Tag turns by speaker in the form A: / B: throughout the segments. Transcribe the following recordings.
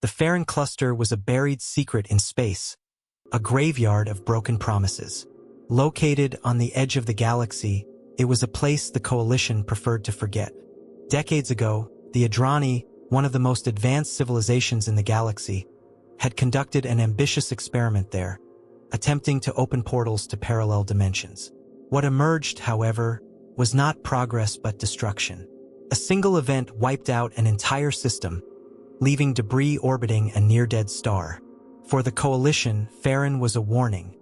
A: The Farron cluster was a buried secret in space, a graveyard of broken promises. Located on the edge of the galaxy, it was a place the Coalition preferred to forget. Decades ago, the Adrani, one of the most advanced civilizations in the galaxy, had conducted an ambitious experiment there, attempting to open portals to parallel dimensions. What emerged, however, was not progress but destruction. A single event wiped out an entire system, leaving debris orbiting a near-dead star. For the Coalition, Farron was a warning.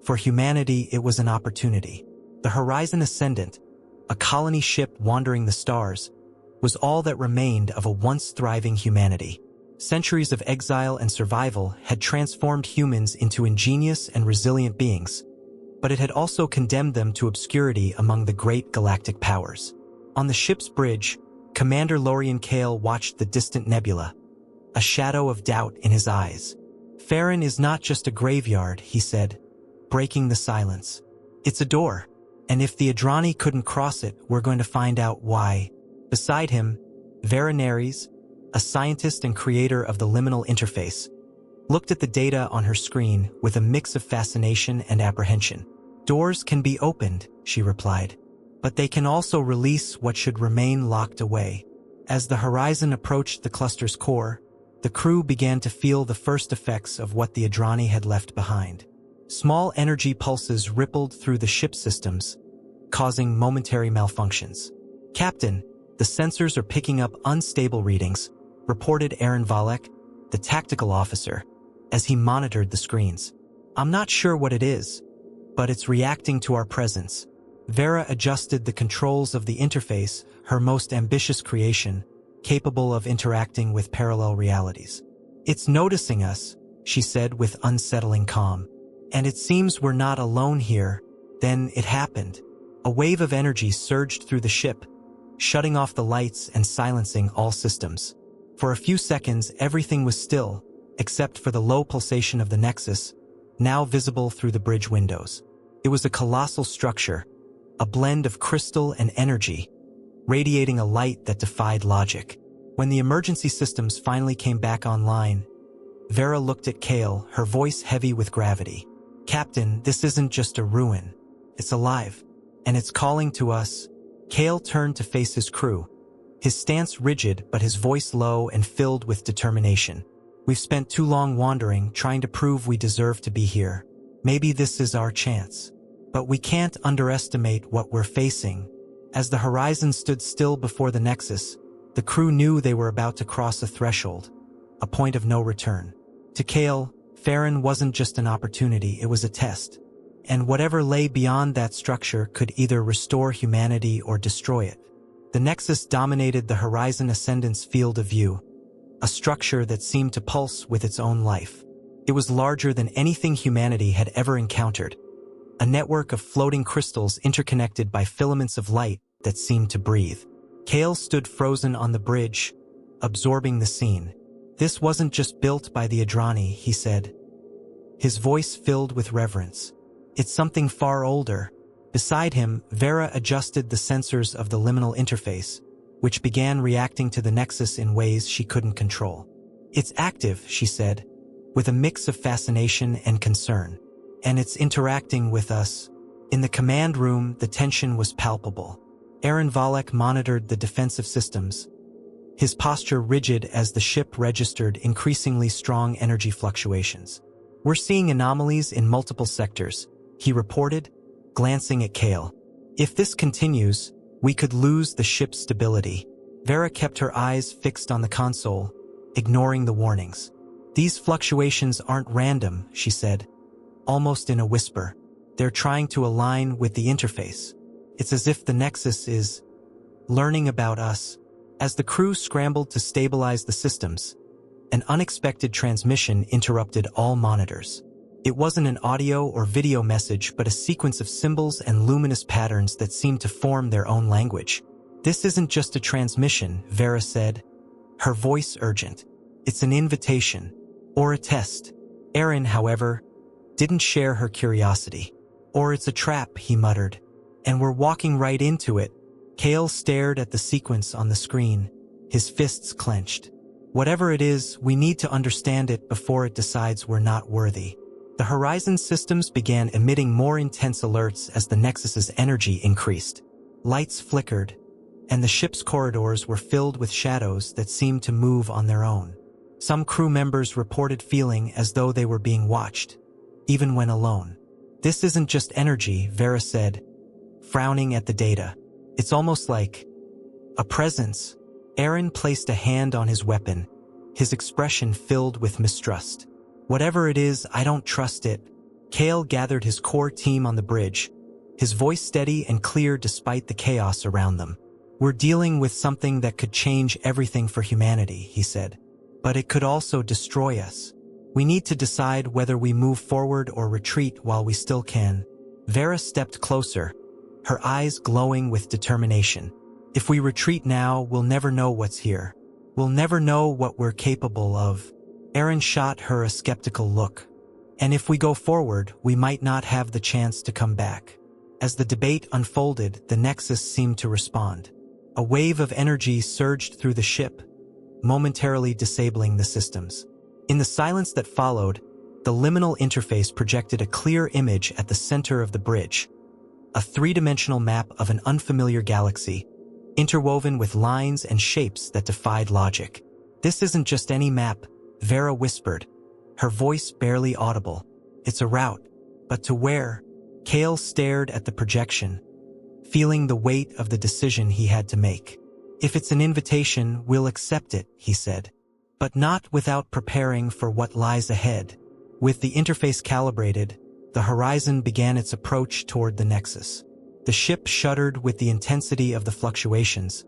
A: For humanity, it was an opportunity. The Horizon Ascendant, a colony ship wandering the stars, was all that remained of a once thriving humanity. Centuries of exile and survival had transformed humans into ingenious and resilient beings, but it had also condemned them to obscurity among the great galactic powers. On the ship's bridge, Commander Lorian Kale watched the distant nebula, a shadow of doubt in his eyes. "Farron is not just a graveyard," he said, breaking the silence. "It's a door, and if the Adrani couldn't cross it, we're going to find out why." Beside him, Vera Neres, a scientist and creator of the liminal interface, looked at the data on her screen with a mix of fascination and apprehension. "Doors can be opened," she replied, "but they can also release what should remain locked away." As the Horizon approached the cluster's core, the crew began to feel the first effects of what the Adrani had left behind. Small energy pulses rippled through the ship systems, causing momentary malfunctions. "Captain, the sensors are picking up unstable readings," reported Aaron Valek, the tactical officer, as he monitored the screens. "I'm not sure what it is, but it's reacting to our presence." Vera adjusted the controls of the interface, her most ambitious creation, capable of interacting with parallel realities. "It's noticing us," she said with unsettling calm. "And it seems we're not alone here." Then it happened. A wave of energy surged through the ship, shutting off the lights and silencing all systems. For a few seconds, everything was still, except for the low pulsation of the Nexus, now visible through the bridge windows. It was a colossal structure, a blend of crystal and energy, radiating a light that defied logic. When the emergency systems finally came back online, Vera looked at Kale, her voice heavy with gravity. "Captain, this isn't just a ruin. It's alive, and it's calling to us." Kale turned to face his crew, his stance rigid but his voice low and filled with determination. "We've spent too long wandering, trying to prove we deserve to be here. Maybe this is our chance. But we can't underestimate what we're facing." As the Horizon stood still before the Nexus, the crew knew they were about to cross a threshold, a point of no return. To Kale, Farron wasn't just an opportunity, it was a test. And whatever lay beyond that structure could either restore humanity or destroy it. The Nexus dominated the Horizon Ascendant's field of view, a structure that seemed to pulse with its own life. It was larger than anything humanity had ever encountered, a network of floating crystals interconnected by filaments of light that seemed to breathe. Kale stood frozen on the bridge, absorbing the scene. "This wasn't just built by the Adrani," he said, his voice filled with reverence. "It's something far older." Beside him, Vera adjusted the sensors of the liminal interface, which began reacting to the Nexus in ways she couldn't control. "It's active," she said, with a mix of fascination and concern. "And it's interacting with us." In the command room, the tension was palpable. Aaron Valek monitored the defensive systems, his posture rigid as the ship registered increasingly strong energy fluctuations. "We're seeing anomalies in multiple sectors," he reported, glancing at Kale. "If this continues, we could lose the ship's stability." Vera kept her eyes fixed on the console, ignoring the warnings. "These fluctuations aren't random," she said, almost in a whisper. "They're trying to align with the interface. It's as if the Nexus is learning about us." As the crew scrambled to stabilize the systems, an unexpected transmission interrupted all monitors. It wasn't an audio or video message, but a sequence of symbols and luminous patterns that seemed to form their own language. "This isn't just a transmission," Vera said, her voice urgent. "It's an invitation, or a test." Aaron, however, didn't share her curiosity. "Or it's a trap," he muttered. "And we're walking right into it." Kale stared at the sequence on the screen, his fists clenched. Whatever it is, we need to understand it before it decides we're not worthy. The Horizon systems began emitting more intense alerts as the Nexus's energy increased. Lights flickered, and the ship's corridors were filled with shadows that seemed to move on their own. Some crew members reported feeling as though they were being watched, even when alone. "This isn't just energy," Vera said, frowning at the data. "It's almost like a presence." Aaron placed a hand on his weapon, his expression filled with mistrust. "Whatever it is, I don't trust it." Kale gathered his core team on the bridge, his voice steady and clear despite the chaos around them. "We're dealing with something that could change everything for humanity," he said. "But it could also destroy us. We need to decide whether we move forward or retreat while we still can." Vera stepped closer, her eyes glowing with determination. "If we retreat now, we'll never know what's here. We'll never know what we're capable of." Aaron shot her a skeptical look. "And if we go forward, we might not have the chance to come back." As the debate unfolded, the Nexus seemed to respond. A wave of energy surged through the ship, momentarily disabling the systems. In the silence that followed, the liminal interface projected a clear image at the center of the bridge, a three-dimensional map of an unfamiliar galaxy, interwoven with lines and shapes that defied logic. "This isn't just any map," Vera whispered, her voice barely audible. "It's a route. But to where?" Kale stared at the projection, feeling the weight of the decision he had to make. "If it's an invitation, we'll accept it," he said. "But not without preparing for what lies ahead." With the interface calibrated, the Horizon began its approach toward the Nexus. The ship shuddered with the intensity of the fluctuations,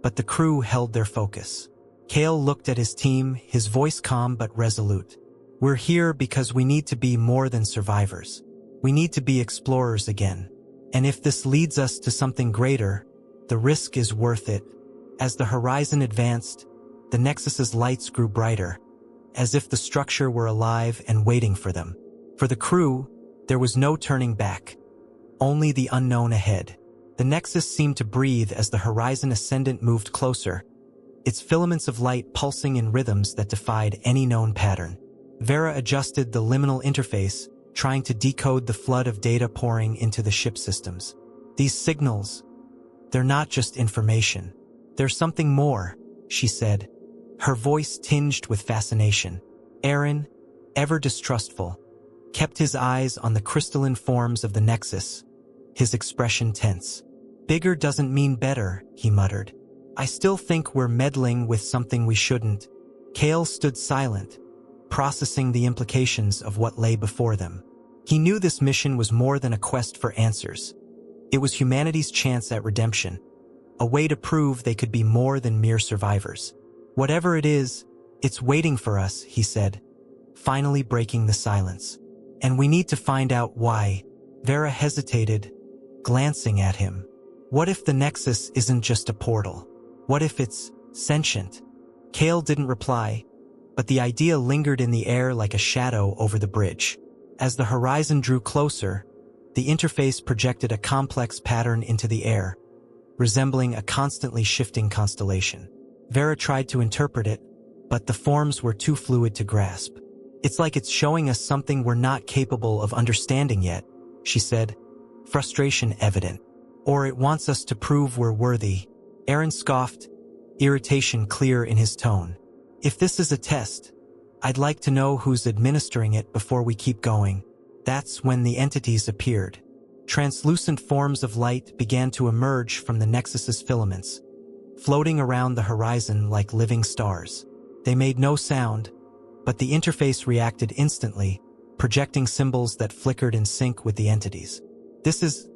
A: but the crew held their focus. Kale looked at his team, his voice calm but resolute. "We're here because we need to be more than survivors. We need to be explorers again. And if this leads us to something greater, the risk is worth it." As the Horizon advanced, the Nexus's lights grew brighter, as if the structure were alive and waiting for them. For the crew, there was no turning back, only the unknown ahead. The Nexus seemed to breathe as the Horizon Ascendant moved closer, its filaments of light pulsing in rhythms that defied any known pattern. Vera adjusted the liminal interface, trying to decode the flood of data pouring into the ship systems. "These signals, they're not just information. There's something more," she said, her voice tinged with fascination. Aaron, ever distrustful, kept his eyes on the crystalline forms of the Nexus, his expression tense. "Bigger doesn't mean better," he muttered. "I still think we're meddling with something we shouldn't." Kale stood silent, processing the implications of what lay before them. He knew this mission was more than a quest for answers. It was humanity's chance at redemption, a way to prove they could be more than mere survivors. "Whatever it is, it's waiting for us," he said, finally breaking the silence. "And we need to find out why." Vera hesitated, glancing at him. What if the Nexus isn't just a portal? What if it's sentient? Kale didn't reply, but the idea lingered in the air like a shadow over the bridge. As the Horizon drew closer, the interface projected a complex pattern into the air, resembling a constantly shifting constellation. Vera tried to interpret it, but the forms were too fluid to grasp. "It's like it's showing us something we're not capable of understanding yet," she said, frustration evident. "Or it wants us to prove we're worthy." Aaron scoffed, irritation clear in his tone. "If this is a test, I'd like to know who's administering it before we keep going." That's when the entities appeared. Translucent forms of light began to emerge from the Nexus's filaments, floating around the Horizon like living stars. They made no sound, but the interface reacted instantly, projecting symbols that flickered in sync with the entities. "This is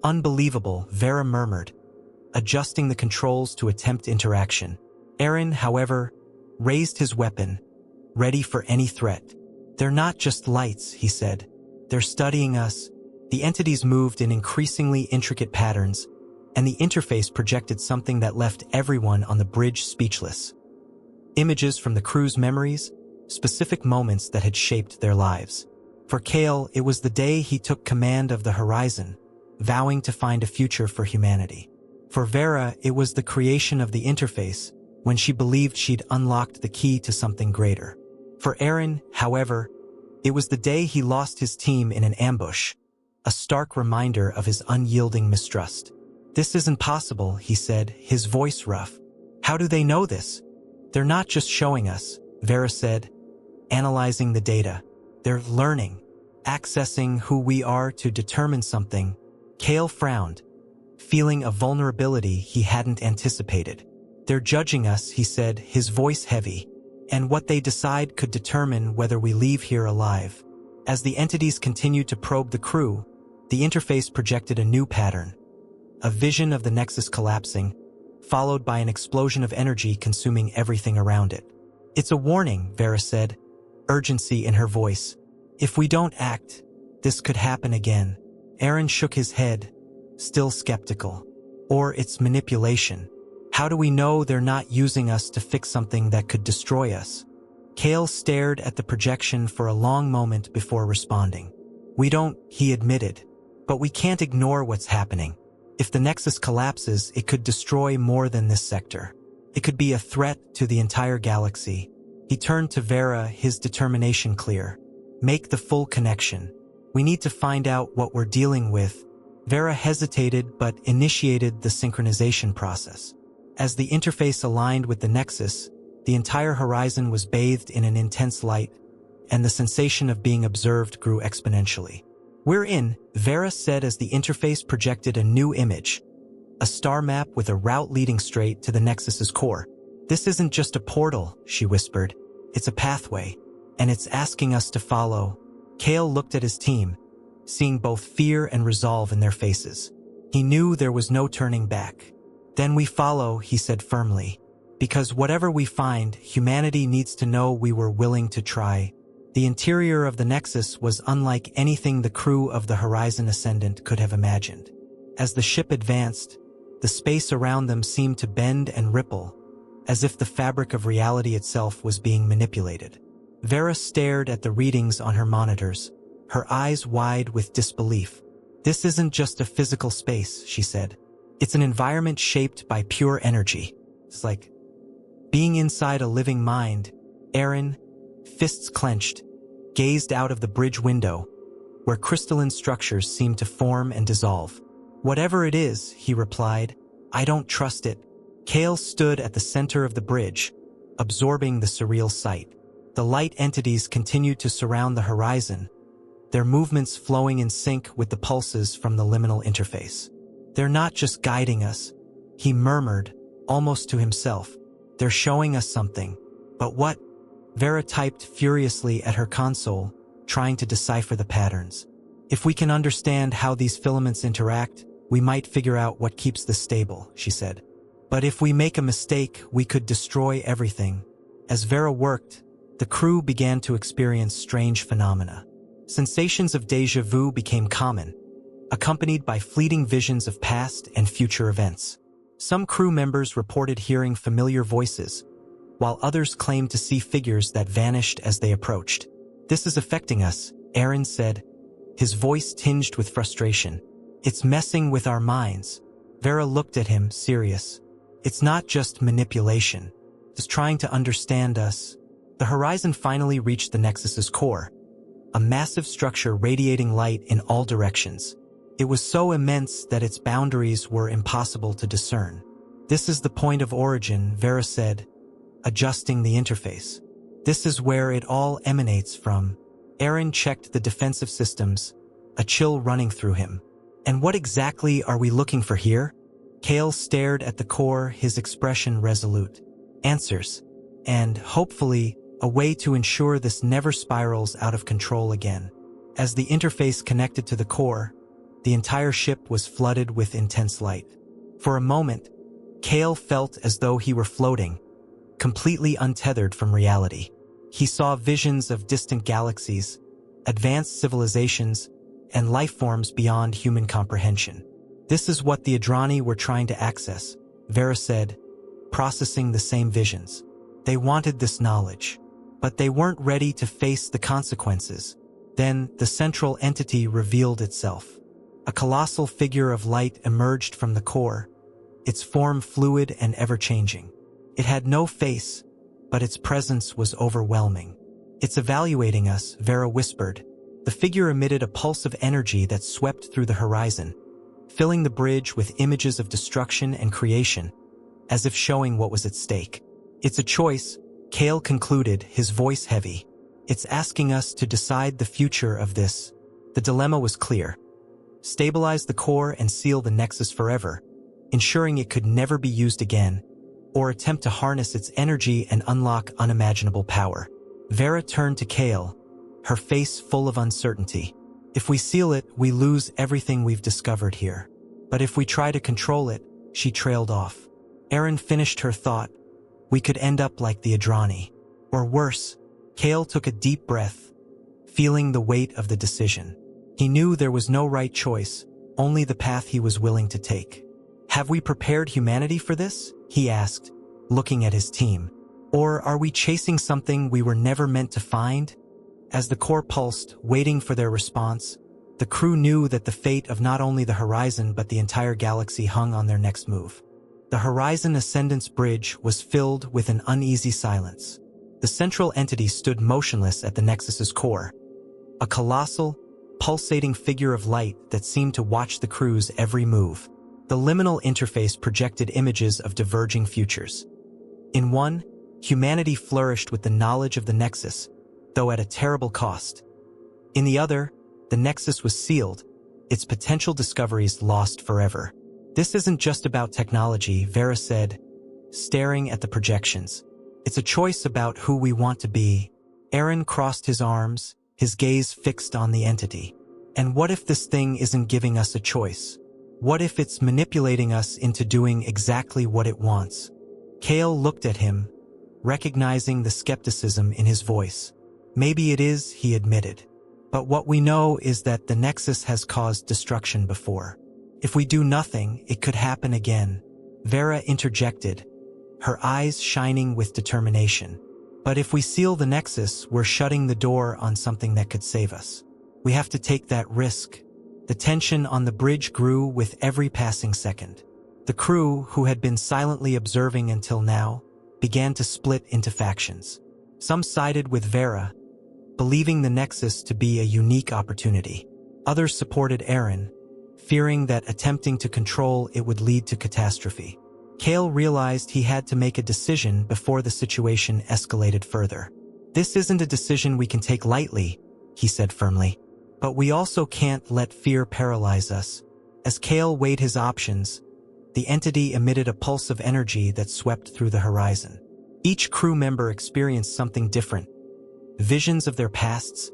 A: unbelievable," Vera murmured, adjusting the controls to attempt interaction. Aaron, however, raised his weapon, ready for any threat. "They're not just lights," he said. "They're studying us." The entities moved in increasingly intricate patterns, and the interface projected something that left everyone on the bridge speechless. Images from the crew's memories, specific moments that had shaped their lives. For Kale, it was the day he took command of the Horizon, vowing to find a future for humanity. For Vera, it was the creation of the interface, when she believed she'd unlocked the key to something greater. For Aaron, however, it was the day he lost his team in an ambush, a stark reminder of his unyielding mistrust. "This isn't possible," he said, his voice rough. "How do they know this?" "They're not just showing us," Vera said, analyzing the data. "They're learning, accessing who we are to determine something." Kale frowned, feeling a vulnerability he hadn't anticipated. "They're judging us," he said, his voice heavy, "and what they decide could determine whether we leave here alive." As the entities continued to probe the crew, the interface projected a new pattern, a vision of the Nexus collapsing, followed by an explosion of energy consuming everything around it. "It's a warning," Vera said, urgency in her voice. "If we don't act, this could happen again." Aaron shook his head, still skeptical. "Or it's manipulation. How do we know they're not using us to fix something that could destroy us?" Kale stared at the projection for a long moment before responding. "We don't," he admitted, "but we can't ignore what's happening. If the Nexus collapses, it could destroy more than this sector. It could be a threat to the entire galaxy." He turned to Vera, his determination clear. "Make the full connection. We need to find out what we're dealing with." Vera hesitated but initiated the synchronization process. As the interface aligned with the Nexus, the entire horizon was bathed in an intense light, and the sensation of being observed grew exponentially. "We're in," Vera said as the interface projected a new image, a star map with a route leading straight to the Nexus's core. "This isn't just a portal," she whispered. "It's a pathway, and it's asking us to follow." Kale looked at his team, seeing both fear and resolve in their faces. He knew there was no turning back. "Then we follow," he said firmly, "because whatever we find, humanity needs to know we were willing to try." The interior of the Nexus was unlike anything the crew of the Horizon Ascendant could have imagined. As the ship advanced, the space around them seemed to bend and ripple, as if the fabric of reality itself was being manipulated. Vera stared at the readings on her monitors, her eyes wide with disbelief. "This isn't just a physical space," she said. "It's an environment shaped by pure energy. It's like being inside a living mind." Aaron, fists clenched, gazed out of the bridge window, where crystalline structures seemed to form and dissolve. "Whatever it is," he replied, "I don't trust it." Kale stood at the center of the bridge, absorbing the surreal sight. The light entities continued to surround the horizon, their movements flowing in sync with the pulses from the liminal interface. "They're not just guiding us," he murmured, almost to himself. "They're showing us something. But what?" Vera typed furiously at her console, trying to decipher the patterns. "If we can understand how these filaments interact, we might figure out what keeps this stable," she said. "But if we make a mistake, we could destroy everything." As Vera worked, the crew began to experience strange phenomena. Sensations of déjà vu became common, accompanied by fleeting visions of past and future events. Some crew members reported hearing familiar voices, while others claimed to see figures that vanished as they approached. "This is affecting us," Aaron said, his voice tinged with frustration. "It's messing with our minds." Vera looked at him, serious. "It's not just manipulation. It's trying to understand us." The horizon finally reached the Nexus's core, a massive structure radiating light in all directions. It was so immense that its boundaries were impossible to discern. "This is the point of origin," Vera said, adjusting the interface. "This is where it all emanates from." Aaron checked the defensive systems, a chill running through him. "And what exactly are we looking for here?" Kale stared at the core, his expression resolute. "Answers. And, hopefully, a way to ensure this never spirals out of control again." As the interface connected to the core, the entire ship was flooded with intense light. For a moment, Kale felt as though he were floating, completely untethered from reality. He saw visions of distant galaxies, advanced civilizations, and life forms beyond human comprehension. "This is what the Adrani were trying to access," Vera said, processing the same visions. "They wanted this knowledge, but they weren't ready to face the consequences." Then the central entity revealed itself. A colossal figure of light emerged from the core, its form fluid and ever-changing. It had no face, but its presence was overwhelming. "It's evaluating us," Vera whispered. The figure emitted a pulse of energy that swept through the horizon, filling the bridge with images of destruction and creation, as if showing what was at stake. "It's a choice," Kale concluded, his voice heavy. "It's asking us to decide the future of this." The dilemma was clear. Stabilize the core and seal the Nexus forever, ensuring it could never be used again, or attempt to harness its energy and unlock unimaginable power. Vera turned to Kale, her face full of uncertainty. "If we seal it, we lose everything we've discovered here. But if we try to control it," she trailed off. Aaron finished her thought. "We could end up like the Adrani. Or worse." Kale took a deep breath, feeling the weight of the decision. He knew there was no right choice, only the path he was willing to take. "Have we prepared humanity for this?" he asked, looking at his team. "Or are we chasing something we were never meant to find?" As the core pulsed, waiting for their response, the crew knew that the fate of not only the Horizon but the entire galaxy hung on their next move. The Horizon Ascendant's bridge was filled with an uneasy silence. The central entity stood motionless at the Nexus's core, a colossal, pulsating figure of light that seemed to watch the crew's every move. The liminal interface projected images of diverging futures. In one, humanity flourished with the knowledge of the Nexus, though at a terrible cost. In the other, the Nexus was sealed, its potential discoveries lost forever. "This isn't just about technology," Vera said, staring at the projections. "It's a choice about who we want to be." Aaron crossed his arms, his gaze fixed on the entity. "And what if this thing isn't giving us a choice? What if it's manipulating us into doing exactly what it wants?" Kale looked at him, recognizing the skepticism in his voice. "Maybe it is," he admitted. "But what we know is that the Nexus has caused destruction before. If we do nothing, it could happen again." Vera interjected, her eyes shining with determination. "But if we seal the Nexus, we're shutting the door on something that could save us. We have to take that risk." The tension on the bridge grew with every passing second. The crew, who had been silently observing until now, began to split into factions. Some sided with Vera, believing the Nexus to be a unique opportunity. Others supported Aaron, fearing that attempting to control it would lead to catastrophe. Kale realized he had to make a decision before the situation escalated further. "This isn't a decision we can take lightly," he said firmly. "But we also can't let fear paralyze us." As Kale weighed his options, the entity emitted a pulse of energy that swept through the horizon. Each crew member experienced something different. Visions of their pasts,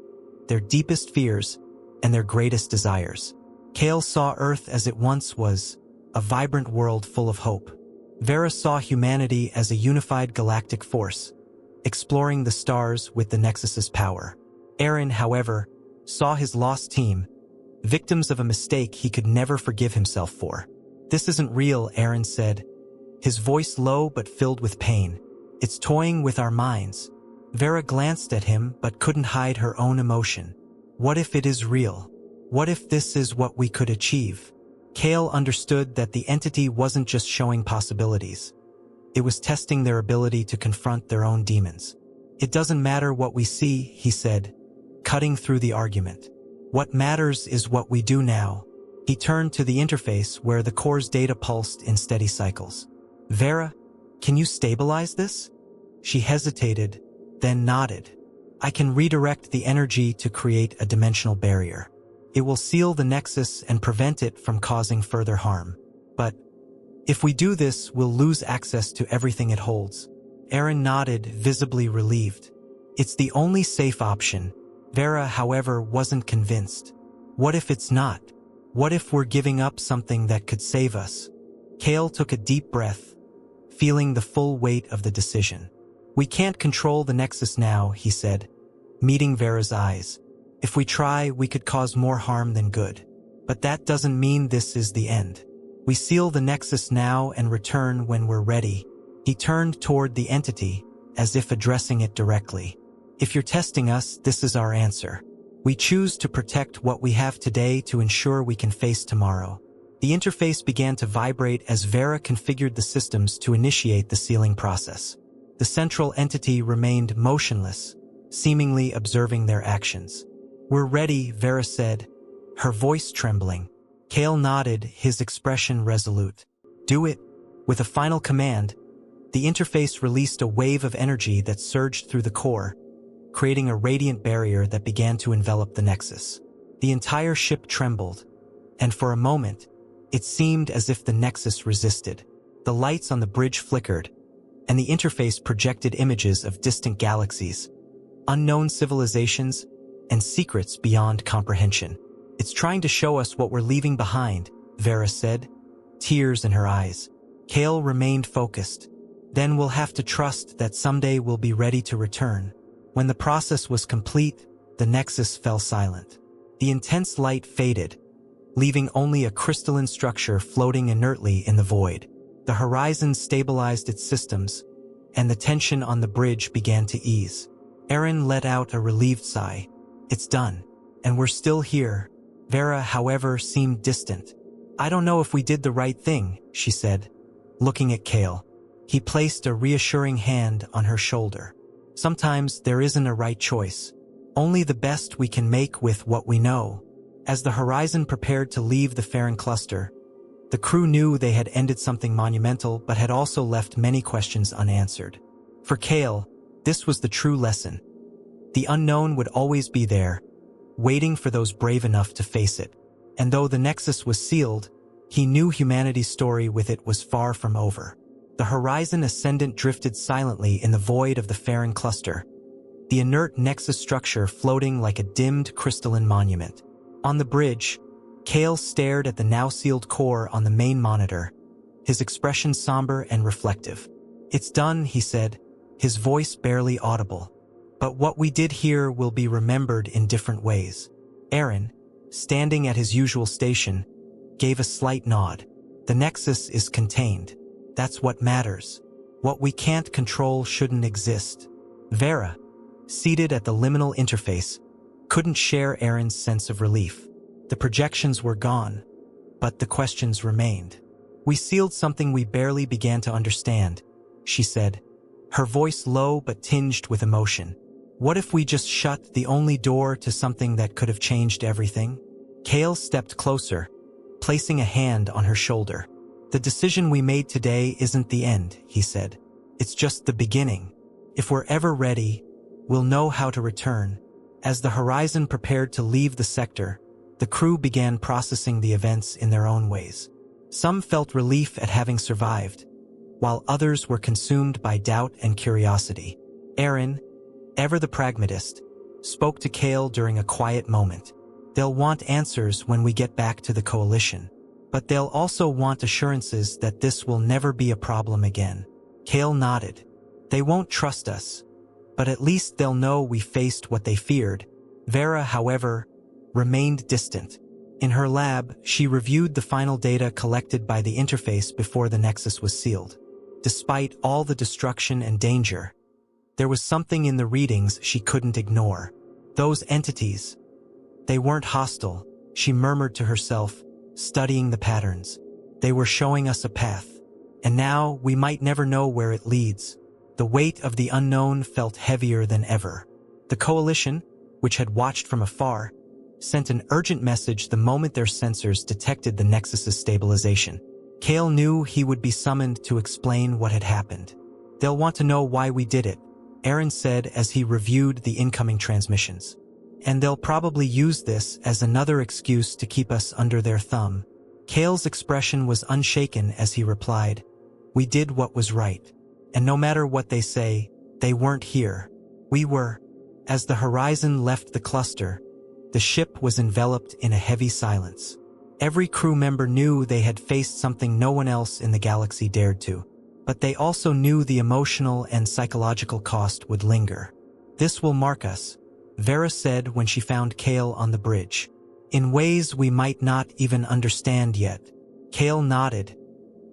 A: their deepest fears, and their greatest desires. Kale saw Earth as it once was, a vibrant world full of hope. Vera saw humanity as a unified galactic force, exploring the stars with the Nexus's power. Aaron, however, saw his lost team, victims of a mistake he could never forgive himself for. "This isn't real," Aaron said, his voice low but filled with pain. "It's toying with our minds." Vera glanced at him but couldn't hide her own emotion. What if it is real? What if this is what we could achieve? Kale understood that the entity wasn't just showing possibilities. It was testing their ability to confront their own demons. "It doesn't matter what we see," he said, cutting through the argument. "What matters is what we do now." He turned to the interface where the core's data pulsed in steady cycles. "Vera, can you stabilize this?" She hesitated, then nodded. "I can redirect the energy to create a dimensional barrier. It will seal the Nexus and prevent it from causing further harm. But if we do this, we'll lose access to everything it holds." Aaron nodded, visibly relieved. "It's the only safe option." Vera, however, wasn't convinced. "What if it's not? What if we're giving up something that could save us?" Kale took a deep breath, feeling the full weight of the decision. "We can't control the Nexus now," he said, meeting Vera's eyes. "If we try, we could cause more harm than good. But that doesn't mean this is the end. We seal the Nexus now and return when we're ready." He turned toward the entity, as if addressing it directly. "If you're testing us, this is our answer. We choose to protect what we have today to ensure we can face tomorrow." The interface began to vibrate as Vera configured the systems to initiate the sealing process. The central entity remained motionless, seemingly observing their actions. "We're ready," Vera said, her voice trembling. Kale nodded, his expression resolute. "Do it." With a final command, the interface released a wave of energy that surged through the core, creating a radiant barrier that began to envelop the Nexus. The entire ship trembled, and for a moment, it seemed as if the Nexus resisted. The lights on the bridge flickered, and the interface projected images of distant galaxies, unknown civilizations, and secrets beyond comprehension. "It's trying to show us what we're leaving behind," Vera said, tears in her eyes. Kale remained focused. "Then we'll have to trust that someday we'll be ready to return." When the process was complete, the Nexus fell silent. The intense light faded, leaving only a crystalline structure floating inertly in the void. The Horizon stabilized its systems, and the tension on the bridge began to ease. Aaron let out a relieved sigh. "It's done, and we're still here." Vera, however, seemed distant. "I don't know if we did the right thing," she said, looking at Kale. He placed a reassuring hand on her shoulder. "Sometimes there isn't a right choice. Only the best we can make with what we know." As the Horizon prepared to leave the Farron cluster, the crew knew they had ended something monumental but had also left many questions unanswered. For Kale, this was the true lesson. The unknown would always be there, waiting for those brave enough to face it. And though the Nexus was sealed, he knew humanity's story with it was far from over. The Horizon Ascendant drifted silently in the void of the Farron cluster, the inert Nexus structure floating like a dimmed crystalline monument. On the bridge, Kale stared at the now-sealed core on the main monitor, his expression somber and reflective. "It's done," he said, his voice barely audible. "But what we did here will be remembered in different ways." Aaron, standing at his usual station, gave a slight nod. "The Nexus is contained. That's what matters. What we can't control shouldn't exist." Vera, seated at the liminal interface, couldn't share Aaron's sense of relief. The projections were gone, but the questions remained. "We sealed something we barely began to understand," she said, her voice low but tinged with emotion. "What if we just shut the only door to something that could have changed everything?" Kale stepped closer, placing a hand on her shoulder. "The decision we made today isn't the end," he said. "It's just the beginning. If we're ever ready, we'll know how to return." As the Horizon prepared to leave the sector, the crew began processing the events in their own ways. Some felt relief at having survived, while others were consumed by doubt and curiosity. Aaron, ever the pragmatist, spoke to Kale during a quiet moment. "They'll want answers when we get back to the Coalition, but they'll also want assurances that this will never be a problem again." Kale nodded. "They won't trust us, but at least they'll know we faced what they feared." Vera, however, remained distant. In her lab, she reviewed the final data collected by the interface before the Nexus was sealed. Despite all the destruction and danger, there was something in the readings she couldn't ignore. Those entities, they weren't hostile, she murmured to herself, studying the patterns. They were showing us a path, and now we might never know where it leads. The weight of the unknown felt heavier than ever. The Coalition, which had watched from afar, sent an urgent message the moment their sensors detected the Nexus's stabilization. Kale knew he would be summoned to explain what had happened. "They'll want to know why we did it," Aaron said as he reviewed the incoming transmissions. "And they'll probably use this as another excuse to keep us under their thumb." Kale's expression was unshaken as he replied, "We did what was right. And no matter what they say, they weren't here. We were." As the Horizon left the cluster, the ship was enveloped in a heavy silence. Every crew member knew they had faced something no one else in the galaxy dared to, but they also knew the emotional and psychological cost would linger. "This will mark us," Vera said when she found Kale on the bridge. "In ways we might not even understand yet." Kale nodded,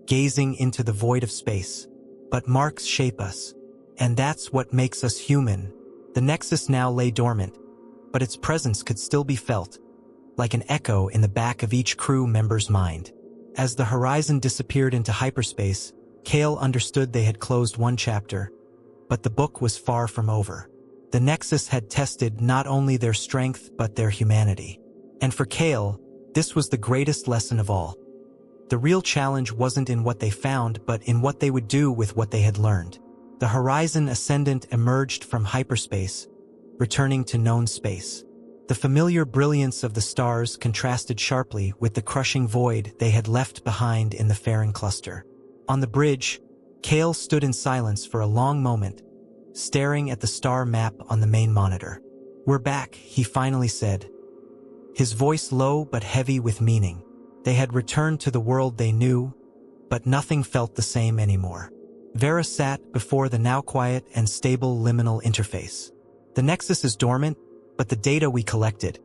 A: gazing into the void of space. "But marks shape us, and that's what makes us human." The Nexus now lay dormant, but its presence could still be felt, like an echo in the back of each crew member's mind. As the horizon disappeared into hyperspace, Kale understood they had closed one chapter, but the book was far from over. The Nexus had tested not only their strength but their humanity. And for Kale, this was the greatest lesson of all. The real challenge wasn't in what they found, but in what they would do with what they had learned. The Horizon Ascendant emerged from hyperspace, returning to known space. The familiar brilliance of the stars contrasted sharply with the crushing void they had left behind in the Farron cluster. On the bridge, Kale stood in silence for a long moment, staring at the star map on the main monitor. "We're back," he finally said, his voice low but heavy with meaning. They had returned to the world they knew, but nothing felt the same anymore. Vera sat before the now quiet and stable liminal interface. "The Nexus is dormant, but the data we collected.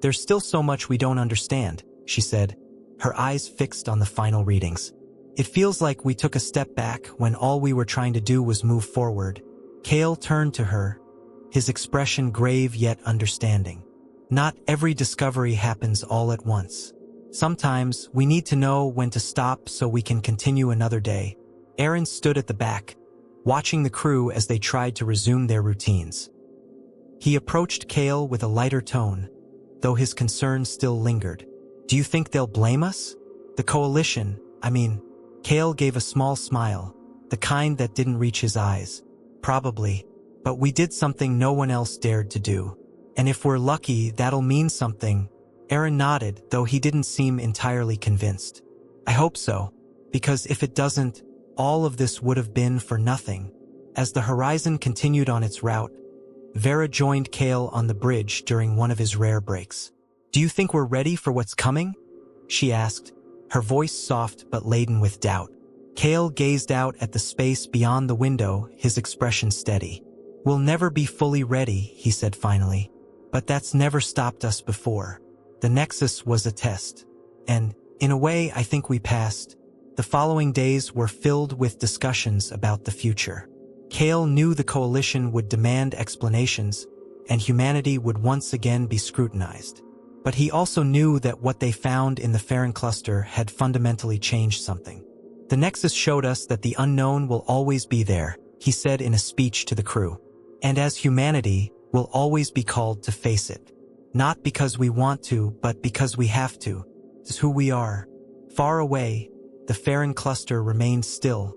A: There's still so much we don't understand," she said, her eyes fixed on the final readings. "It feels like we took a step back when all we were trying to do was move forward." Kale turned to her, his expression grave yet understanding. "Not every discovery happens all at once. Sometimes we need to know when to stop so we can continue another day." Aaron stood at the back, watching the crew as they tried to resume their routines. He approached Kale with a lighter tone, though his concern still lingered. "Do you think they'll blame us? The coalition, I mean." Kale gave a small smile, the kind that didn't reach his eyes. "Probably. But we did something no one else dared to do. And if we're lucky, that'll mean something." Aaron nodded, though he didn't seem entirely convinced. "I hope so, because if it doesn't, all of this would have been for nothing." As the horizon continued on its route, Vera joined Kale on the bridge during one of his rare breaks. "Do you think we're ready for what's coming?" she asked, her voice soft but laden with doubt. Kale gazed out at the space beyond the window, his expression steady. "We'll never be fully ready," he said finally. "But that's never stopped us before. The Nexus was a test. And, in a way, I think we passed." The following days were filled with discussions about the future. Kale knew the coalition would demand explanations, and humanity would once again be scrutinized. But he also knew that what they found in the Farron cluster had fundamentally changed something. "The Nexus showed us that the unknown will always be there," he said in a speech to the crew. "And as humanity, we'll always be called to face it. Not because we want to, but because we have to. It's who we are." Far away, the Farron cluster remained still,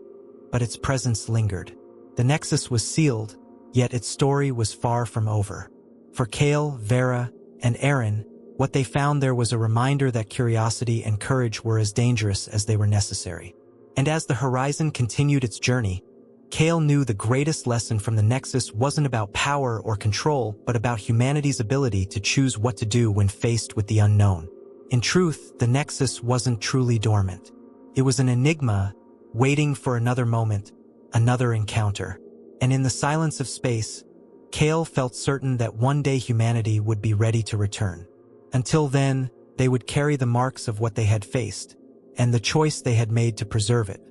A: but its presence lingered. The Nexus was sealed, yet its story was far from over. For Kale, Vera, and Aaron, what they found there was a reminder that curiosity and courage were as dangerous as they were necessary. And as the horizon continued its journey, Kale knew the greatest lesson from the Nexus wasn't about power or control, but about humanity's ability to choose what to do when faced with the unknown. In truth, the Nexus wasn't truly dormant. It was an enigma, waiting for another moment, another encounter. And in the silence of space, Kale felt certain that one day humanity would be ready to return. Until then, they would carry the marks of what they had faced, and the choice they had made to preserve it.